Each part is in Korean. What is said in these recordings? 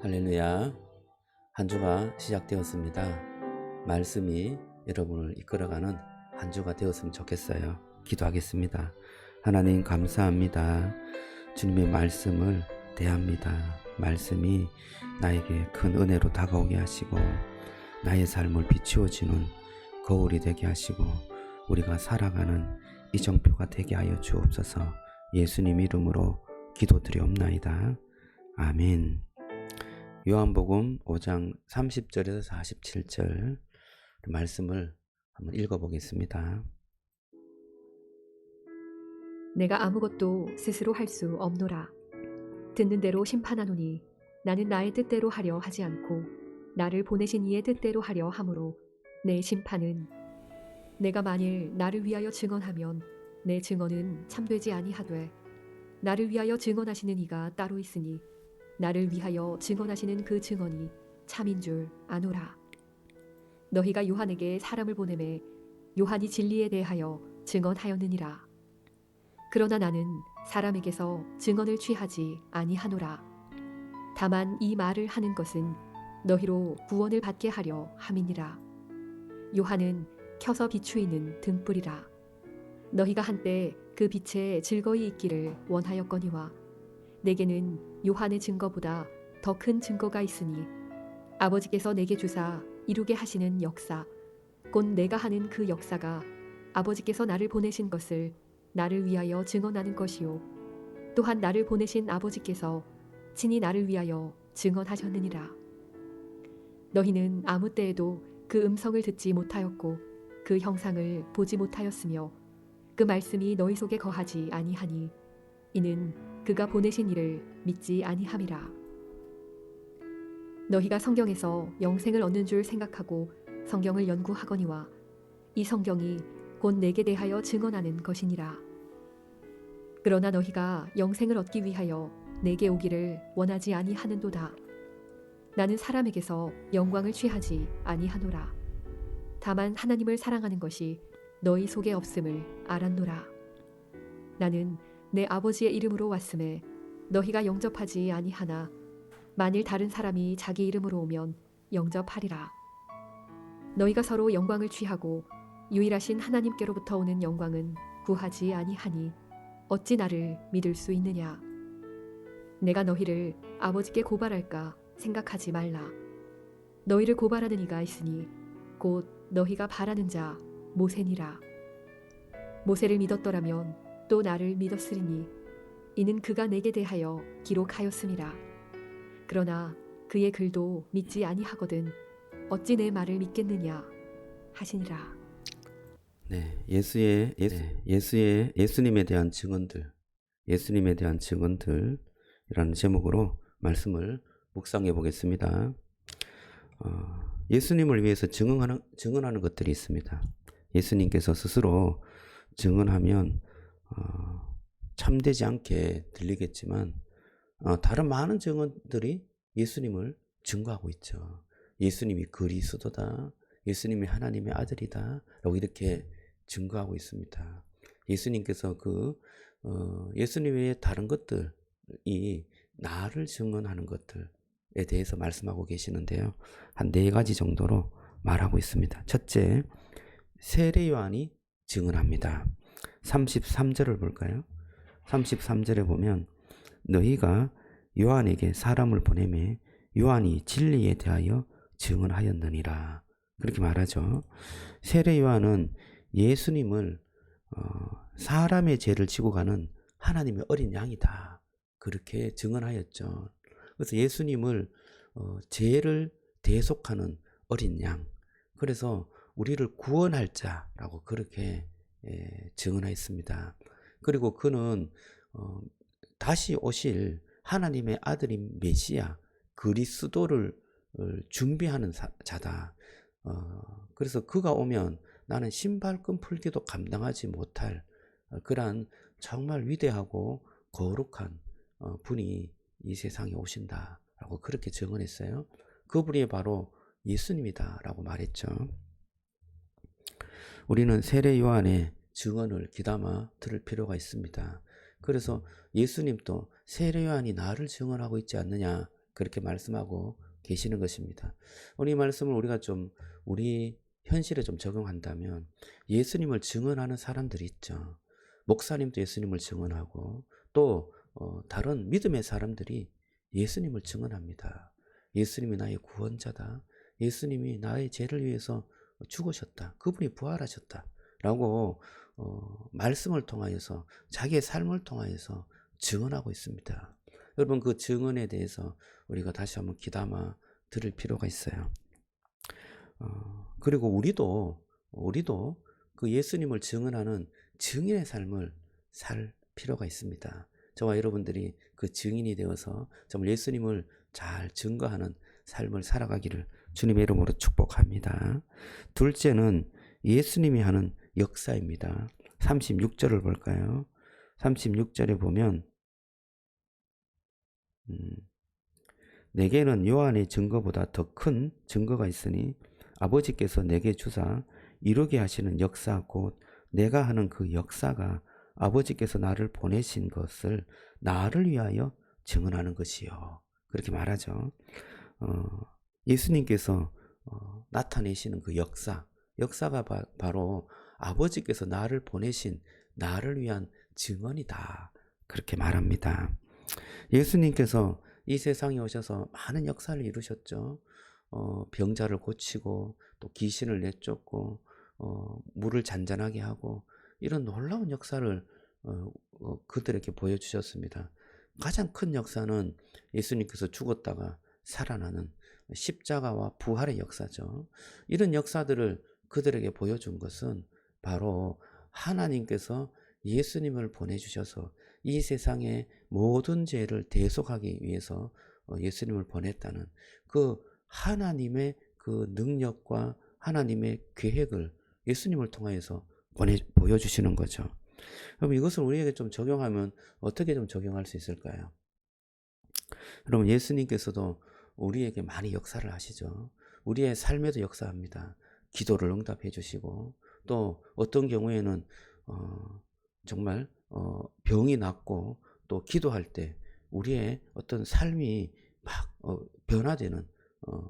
할렐루야. 한 주가 시작되었습니다. 말씀이 여러분을 이끌어가는 한 주가 되었으면 좋겠어요. 기도하겠습니다. 하나님 감사합니다. 주님의 말씀을 대합니다. 말씀이 나에게 큰 은혜로 다가오게 하시고 나의 삶을 비추어주는 거울이 되게 하시고 우리가 살아가는 이정표가 되게 하여 주옵소서. 예수님 이름으로 기도드리옵나이다. 아멘. 요한복음 5장 30절에서 47절 말씀을 한번 읽어보겠습니다. 내가 아무것도 스스로 할 수 없노라. 듣는 대로 심판하노니 나는 나의 뜻대로 하려 하지 않고 나를 보내신 이의 뜻대로 하려 함으로 내 심판은 내가 만일 나를 위하여 증언하면 내 증언은 참되지 아니하되 나를 위하여 증언하시는 이가 따로 있으니 나를 위하여 증언하시는 그 증언이 참인 줄 아노라. 너희가 요한에게 사람을 보내매 요한이 진리에 대하여 증언하였느니라. 그러나 나는 사람에게서 증언을 취하지 아니하노라. 다만 이 말을 하는 것은 너희로 구원을 받게 하려 함이니라. 요한은 켜서 비추이는 등불이라. 너희가 한때 그 빛에 즐거이 있기를 원하였거니와 내게는 요한의 증거보다 더 큰 증거가 있으니 아버지께서 내게 주사 이루게 하시는 역사 곧 내가 하는 그 역사가 아버지께서 나를 보내신 것을 나를 위하여 증언하는 것이요 또한 나를 보내신 아버지께서 친히 나를 위하여 증언하셨느니라. 너희는 아무 때에도 그 음성을 듣지 못하였고 그 형상을 보지 못하였으며 그 말씀이 너희 속에 거하지 아니하니 이는 그가 보내신 이를 믿지 아니함이라. 너희가 성경에서 영생을 얻는 줄 생각하고 성경을 연구하거니와 이 성경이 곧 내게 대하여 증언하는 것이니라. 그러나 너희가 영생을 얻기 위하여 내게 오기를 원하지 아니하는도다. 나는 사람에게서 영광을 취하지 아니하노라. 다만 하나님을 사랑하는 것이 너희 속에 없음을 알았노라. 나는 내 아버지의 이름으로 왔음에 너희가 영접하지 아니하나 만일 다른 사람이 자기 이름으로 오면 영접하리라. 너희가 서로 영광을 취하고 유일하신 하나님께로부터 오는 영광은 구하지 아니하니 어찌 나를 믿을 수 있느냐. 내가 너희를 아버지께 고발할까 생각하지 말라. 너희를 고발하는 이가 있으니 곧 너희가 바라는 자 모세니라. 모세를 믿었더라면 또 나를 믿었으리니 이는 그가 내게 대하여 기록하였음이라. 그러나 그의 글도 믿지 아니하거든 어찌 내 말을 믿겠느냐 하시니라. 네, 예수님에 대한 증언들, 예수님에 대한 증언들이라는 제목으로 말씀을 묵상해 보겠습니다. 예수님을 위해서 증언하는 것들이 있습니다. 예수님께서 스스로 증언하면 참되지 않게 들리겠지만 다른 많은 증언들이 예수님을 증거하고 있죠. 예수님이 그리스도다, 예수님이 하나님의 아들이다 라고 이렇게 증거하고 있습니다. 예수님께서 예수님 외에 다른 것들이 나를 증언하는 것들에 대해서 말씀하고 계시는데요. 한 4가지 정도로 말하고 있습니다. 첫째, 세례 요한이 증언합니다. 33절을 볼까요? 33절에 보면 너희가 요한에게 사람을 보내매 요한이 진리에 대하여 증언하였느니라 그렇게 말하죠. 세례 요한은 예수님을 사람의 죄를 지고 가는 하나님의 어린 양이다 그렇게 증언하였죠. 그래서 예수님을 죄를 대속하는 어린 양, 그래서 우리를 구원할 자라고 그렇게 증언하였습니다. 그리고 그는 다시 오실 하나님의 아들인 메시아 그리스도를 준비하는 자다. 그래서 그가 오면 나는 신발끈 풀기도 감당하지 못할 그러한 정말 위대하고 거룩한 분이 이 세상에 오신다라고 그렇게 증언했어요. 그분이 바로 예수님이다라고 말했죠. 우리는 세례 요한의 증언을 귀담아 들을 필요가 있습니다. 그래서 예수님도 세례 요한이 나를 증언하고 있지 않느냐 그렇게 말씀하고 계시는 것입니다. 오늘 이 말씀을 우리가 좀 우리 현실에 좀 적용한다면 예수님을 증언하는 사람들이 있죠. 목사님도 예수님을 증언하고 또 다른 믿음의 사람들이 예수님을 증언합니다. 예수님이 나의 구원자다. 예수님이 나의 죄를 위해서 죽으셨다. 그분이 부활하셨다. 라고 말씀을 통하여서 자기의 삶을 통하여서 증언하고 있습니다. 여러분 그 증언에 대해서 우리가 다시 한번 귀담아 들을 필요가 있어요. 그리고 우리도 그 예수님을 증언하는 증인의 삶을 살 필요가 있습니다. 저와 여러분들이 그 증인이 되어서 정말 예수님을 잘 증거하는 삶을 살아가기를 주님의 이름으로 축복합니다. 둘째는 예수님이 하는 역사입니다. 36절을 볼까요? 36절에 보면 내게는 요한의 증거보다 더 큰 증거가 있으니 아버지께서 내게 주사 이루게 하시는 역사 곧 내가 하는 그 역사가 아버지께서 나를 보내신 것을 나를 위하여 증언하는 것이요. 그렇게 말하죠. 예수님께서 나타내시는 그 역사가 바로 아버지께서 나를 보내신 나를 위한 증언이다. 그렇게 말합니다. 예수님께서 이 세상에 오셔서 많은 역사를 이루셨죠. 병자를 고치고 또 귀신을 내쫓고 물을 잔잔하게 하고 이런 놀라운 역사를 그들에게 보여주셨습니다. 가장 큰 역사는 예수님께서 죽었다가 살아나는 십자가와 부활의 역사죠. 이런 역사들을 그들에게 보여준 것은 바로 하나님께서 예수님을 보내주셔서 이 세상의 모든 죄를 대속하기 위해서 예수님을 보냈다는 그 하나님의 그 능력과 하나님의 계획을 예수님을 통하여서 보여주시는 거죠. 그럼 이것을 우리에게 좀 적용하면 어떻게 좀 적용할 수 있을까요? 여러분 예수님께서도 우리에게 많이 역사를 하시죠. 우리의 삶에도 역사합니다. 기도를 응답해 주시고 또 어떤 경우에는 정말 병이 낫고 또 기도할 때 우리의 어떤 삶이 막 변화되는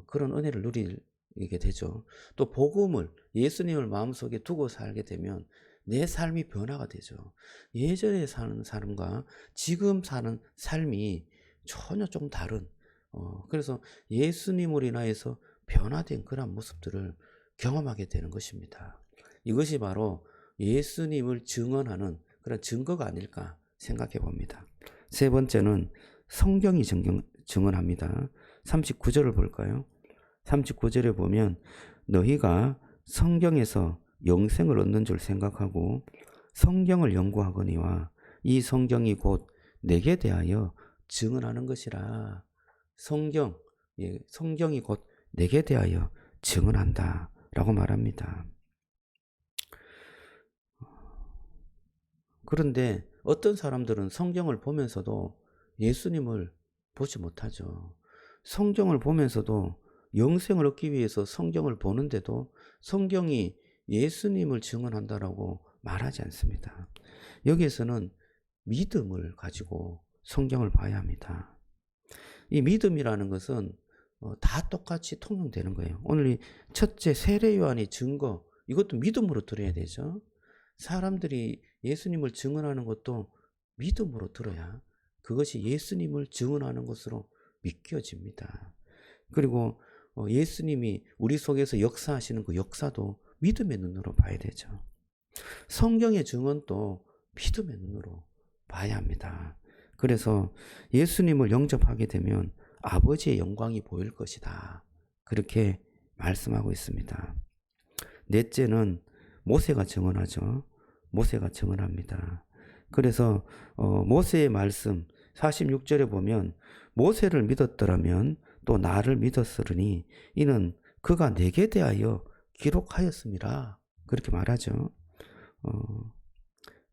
그런 은혜를 누리게 되죠. 또 복음을 예수님을 마음속에 두고 살게 되면 내 삶이 변화가 되죠. 예전에 사는 삶과 지금 사는 삶이 전혀 좀 다른 그래서 예수님으로 인하여서 변화된 그런 모습들을 경험하게 되는 것입니다. 이것이 바로 예수님을 증언하는 그런 증거가 아닐까 생각해 봅니다. 세 번째는 성경이 증언합니다. 39절을 볼까요? 39절에 보면 너희가 성경에서 영생을 얻는 줄 생각하고 성경을 연구하거니와 이 성경이 곧 내게 대하여 증언하는 것이라. 성경이 곧 내게 대하여 증언한다 라고 말합니다. 그런데 어떤 사람들은 성경을 보면서도 예수님을 보지 못하죠. 성경을 보면서도 영생을 얻기 위해서 성경을 보는데도 성경이 예수님을 증언한다라고 말하지 않습니다. 여기에서는 믿음을 가지고 성경을 봐야 합니다. 이 믿음이라는 것은 다 똑같이 통용되는 거예요. 오늘 이 첫째 세례 요한의 증거 이것도 믿음으로 들어야 되죠. 사람들이 예수님을 증언하는 것도 믿음으로 들어야 그것이 예수님을 증언하는 것으로 믿겨집니다. 그리고 예수님이 우리 속에서 역사하시는 그 역사도 믿음의 눈으로 봐야 되죠. 성경의 증언도 믿음의 눈으로 봐야 합니다. 그래서 예수님을 영접하게 되면 아버지의 영광이 보일 것이다. 그렇게 말씀하고 있습니다. 넷째는 모세가 증언하죠. 모세가 증언합니다. 그래서 모세의 말씀 46절에 보면 모세를 믿었더라면 또 나를 믿었으리니 이는 그가 내게 대하여 기록하였음이라. 그렇게 말하죠.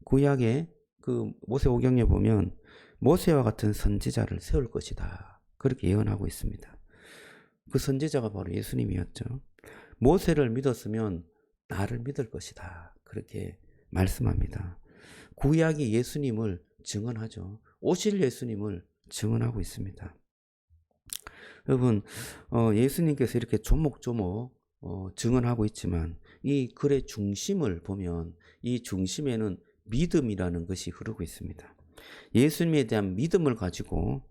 구약의 그 모세오경에 보면 모세와 같은 선지자를 세울 것이다. 그렇게 예언하고 있습니다. 그 선지자가 바로 예수님이었죠. 모세를 믿었으면 나를 믿을 것이다. 그렇게 말씀합니다. 구약이 예수님을 증언하죠. 오실 예수님을 증언하고 있습니다. 여러분, 예수님께서 이렇게 조목조목 증언하고 있지만 이 글의 중심을 보면 이 중심에는 믿음이라는 것이 흐르고 있습니다. 예수님에 대한 믿음을 가지고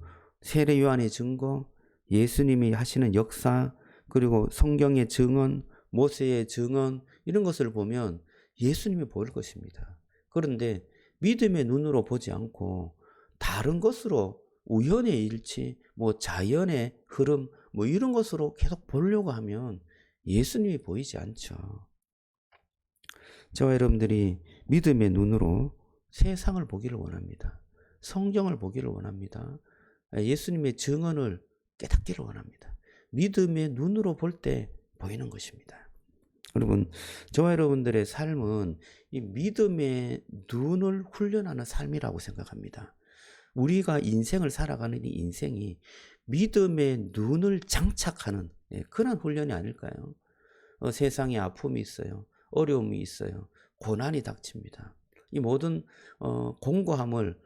세례 요한의 증거, 예수님이 하시는 역사, 그리고 성경의 증언, 모세의 증언, 이런 것을 보면 예수님이 보일 것입니다. 그런데 믿음의 눈으로 보지 않고 다른 것으로 우연의 일치, 자연의 흐름, 이런 것으로 계속 보려고 하면 예수님이 보이지 않죠. 저와 여러분들이 믿음의 눈으로 세상을 보기를 원합니다. 성경을 보기를 원합니다. 예수님의 증언을 깨닫기를 원합니다. 믿음의 눈으로 볼 때 보이는 것입니다. 여러분, 저와 여러분들의 삶은 이 믿음의 눈을 훈련하는 삶이라고 생각합니다. 우리가 인생을 살아가는 이 인생이 믿음의 눈을 장착하는 그런 훈련이 아닐까요? 세상에 아픔이 있어요. 어려움이 있어요. 고난이 닥칩니다. 이 모든 공고함을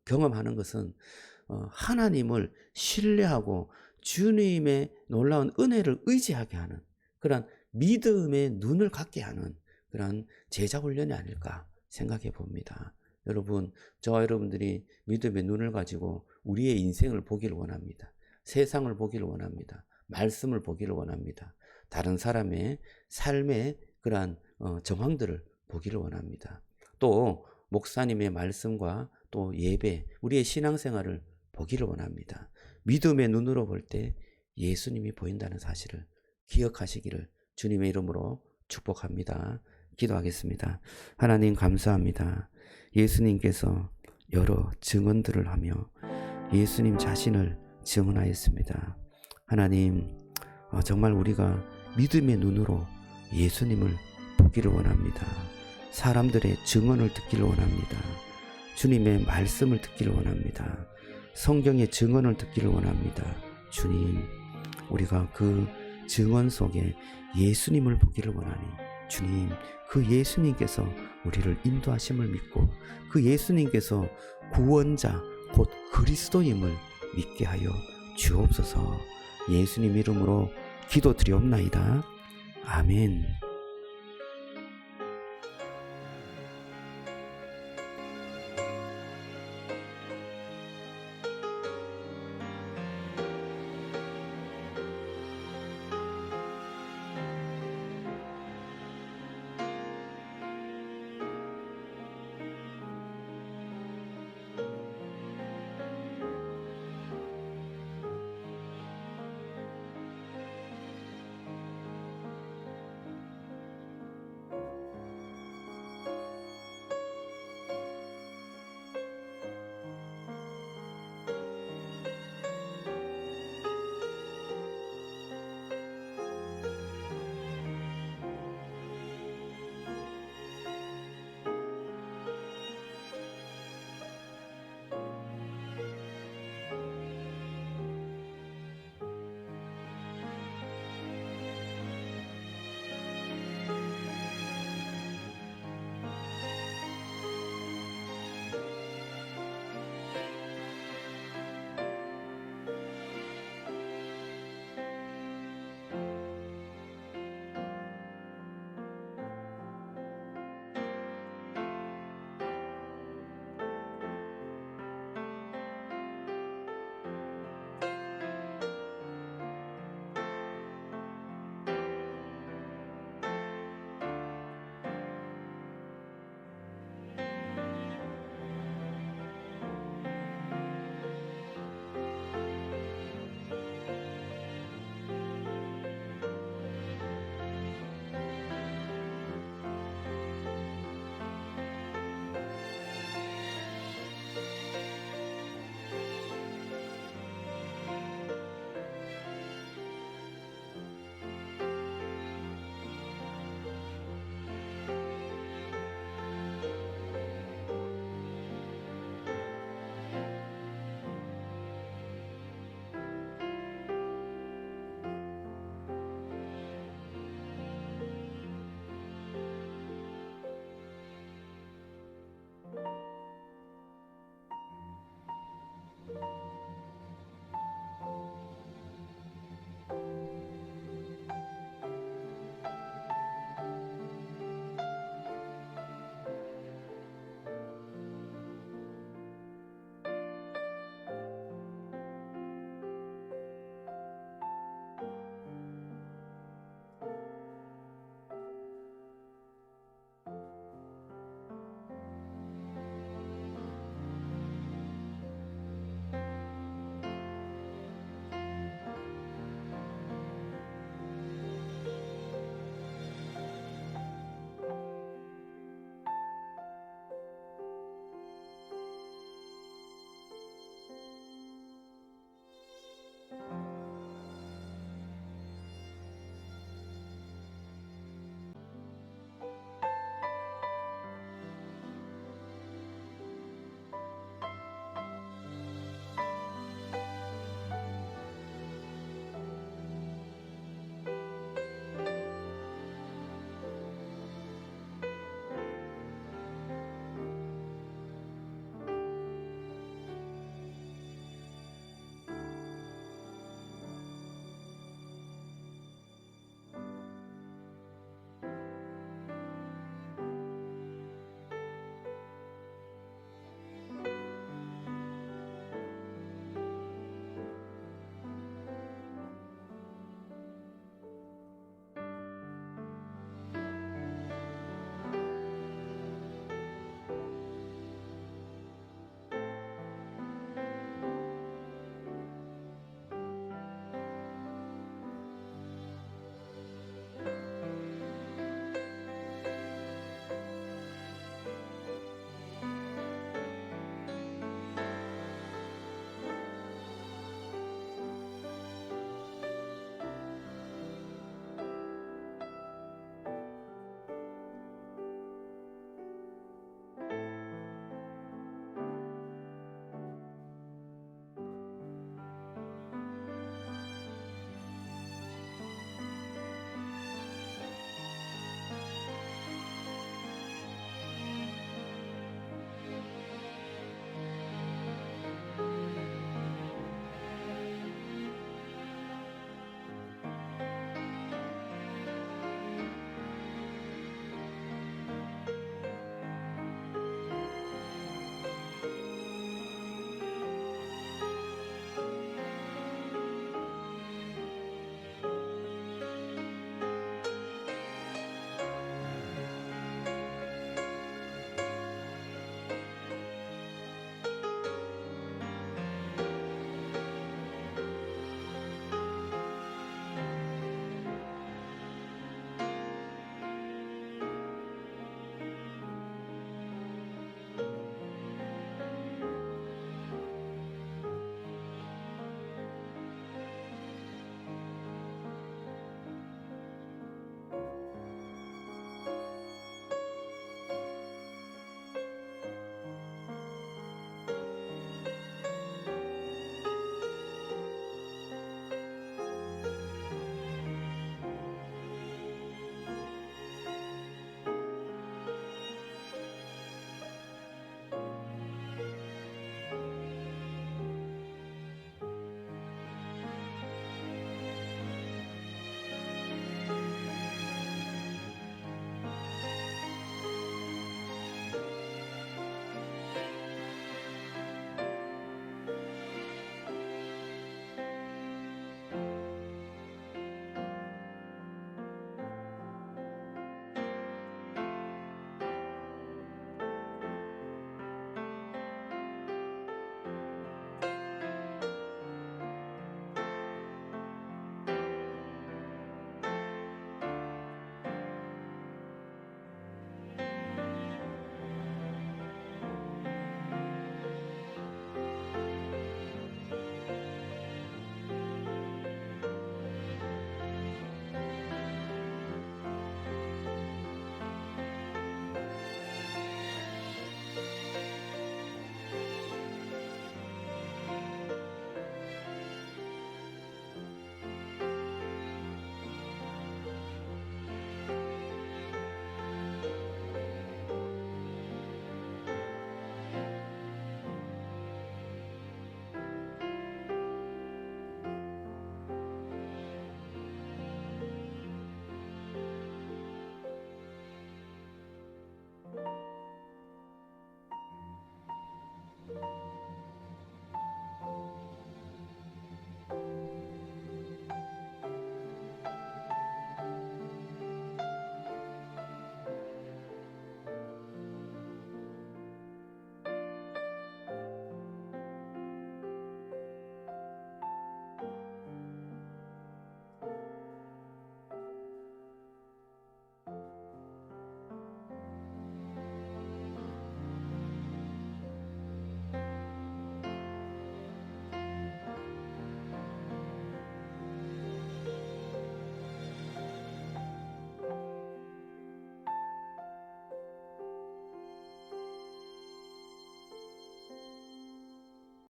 경험하는 것은 하나님을 신뢰하고 주님의 놀라운 은혜를 의지하게 하는 그런 믿음의 눈을 갖게 하는 그런 제자 훈련이 아닐까 생각해 봅니다. 여러분, 저와 여러분들이 믿음의 눈을 가지고 우리의 인생을 보기를 원합니다. 세상을 보기를 원합니다. 말씀을 보기를 원합니다. 다른 사람의 삶의 그러한 정황들을 보기를 원합니다. 또 목사님의 말씀과 또 예배, 우리의 신앙생활을 보기를 원합니다. 믿음의 눈으로 볼 때 예수님이 보인다는 사실을 기억하시기를 주님의 이름으로 축복합니다. 기도하겠습니다. 하나님 감사합니다. 예수님께서 여러 증언들을 하며 예수님 자신을 증언하였습니다. 하나님, 정말 우리가 믿음의 눈으로 예수님을 보기를 원합니다. 사람들의 증언을 듣기를 원합니다. 주님의 말씀을 듣기를 원합니다. 성경의 증언을 듣기를 원합니다. 주님, 우리가 그 증언 속에 예수님을 보기를 원하니 주님, 그 예수님께서 우리를 인도하심을 믿고 그 예수님께서 구원자 곧 그리스도임을 믿게 하여 주옵소서. 예수님 이름으로 기도드리옵나이다. 아멘.